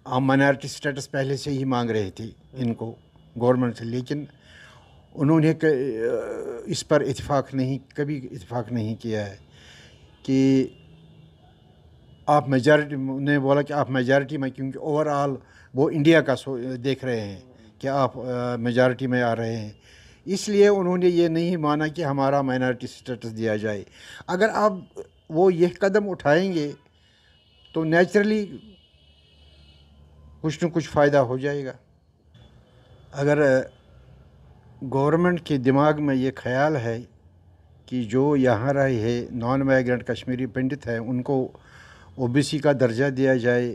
हम minority status पहले से ही मांग रहे थे इनको गवर्नमेंट से, लेकिन उन्होंने इस पर कभी इत्तेफाक नहीं किया है कि आप मेजॉरिटी, ने बोला कि आप मेजॉरिटी में, क्योंकि ओवरऑल वो इंडिया का देख रहे हैं कि आप मेजॉरिटी में आ रहे हैं, इसलिए उन्होंने ये नहीं माना कि हमारा माइनॉरिटी स्टेटस दिया जाए। अगर आप वो ये कदम उठाएंगे तो नेचुरली कुछ न कुछ फ़ायदा हो जाएगा। अगर गवर्नमेंट के दिमाग में ये ख्याल है कि जो यहाँ रहे हैं नॉन माइग्रेंट कश्मीरी पंडित हैं उनको ओबीसी का दर्जा दिया जाए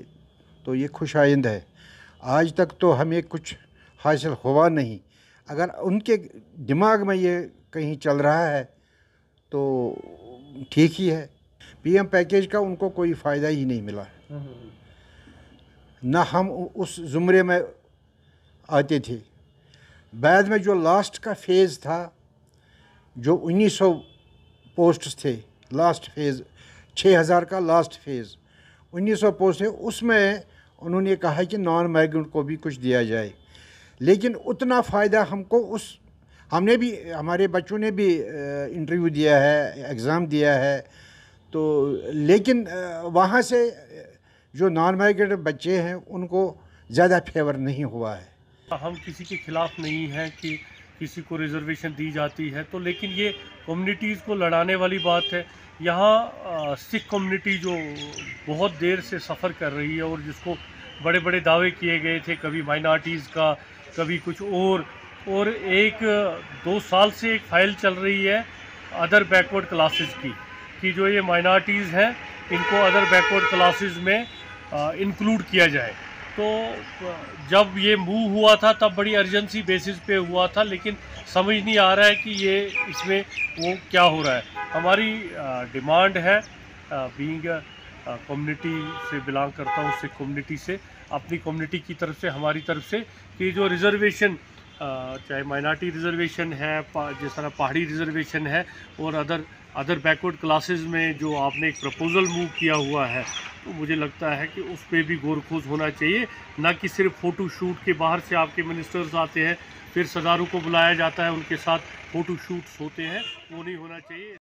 तो ये खुश आइंद है। आज तक तो हमें कुछ हासिल हुआ नहीं, अगर उनके दिमाग में ये कहीं चल रहा है तो ठीक ही है। पीएम पैकेज का उनको कोई फ़ायदा ही नहीं मिला, ना हम उस ज़ुमरे में आते थे। बाद में जो लास्ट का फेज़ था, जो 1900 पोस्ट्स थे, लास्ट फेज़ 6000 का लास्ट फेज़ 1900 पोस्ट है, उसमें उन्होंने कहा कि नॉन माइग्रेंट को भी कुछ दिया जाए, लेकिन उतना फ़ायदा हमको हमने भी, हमारे बच्चों ने भी इंटरव्यू दिया है, एग्ज़ाम दिया है, तो लेकिन वहाँ से जो नॉन माइग्रेंट बच्चे हैं उनको ज़्यादा फेवर नहीं हुआ है। हम किसी के ख़िलाफ़ नहीं हैं कि किसी को रिज़र्वेशन दी जाती है, तो लेकिन ये कम्युनिटीज़ को लड़ाने वाली बात है। यहाँ सिख कम्युनिटी जो बहुत देर से सफ़र कर रही है और जिसको बड़े बड़े दावे किए गए थे, कभी माइनॉरिटीज़ का, कभी कुछ और एक 2 साल से एक फ़ाइल चल रही है अदर बैकवर्ड क्लासेस की, कि जो ये माइनॉरिटीज़ हैं इनको अदर बैकवर्ड क्लासेस में इंक्लूड किया जाए। तो जब ये मूव हुआ था तब बड़ी अर्जेंसी बेसिस पे हुआ था, लेकिन समझ नहीं आ रहा है कि ये इसमें वो क्या हो रहा है। हमारी डिमांड है, बीइंग कम्युनिटी से बिलोंग करता हूँ, सिख कम्युनिटी से, अपनी कम्युनिटी की तरफ से, हमारी तरफ से, कि जो रिज़र्वेशन, चाहे माइनॉरिटी रिज़र्वेशन है, जिस तरह पहाड़ी रिज़र्वेशन है, और अदर बैकवर्ड क्लासेस में जो आपने एक प्रपोज़ल मूव किया हुआ है, तो मुझे लगता है कि उस पर भी गौर खोज होना चाहिए, ना कि सिर्फ फ़ोटो शूट के बाहर से आपके मिनिस्टर्स आते हैं, फिर सदारों को बुलाया जाता है, उनके साथ फ़ोटो शूट्स होते हैं, वो नहीं होना चाहिए।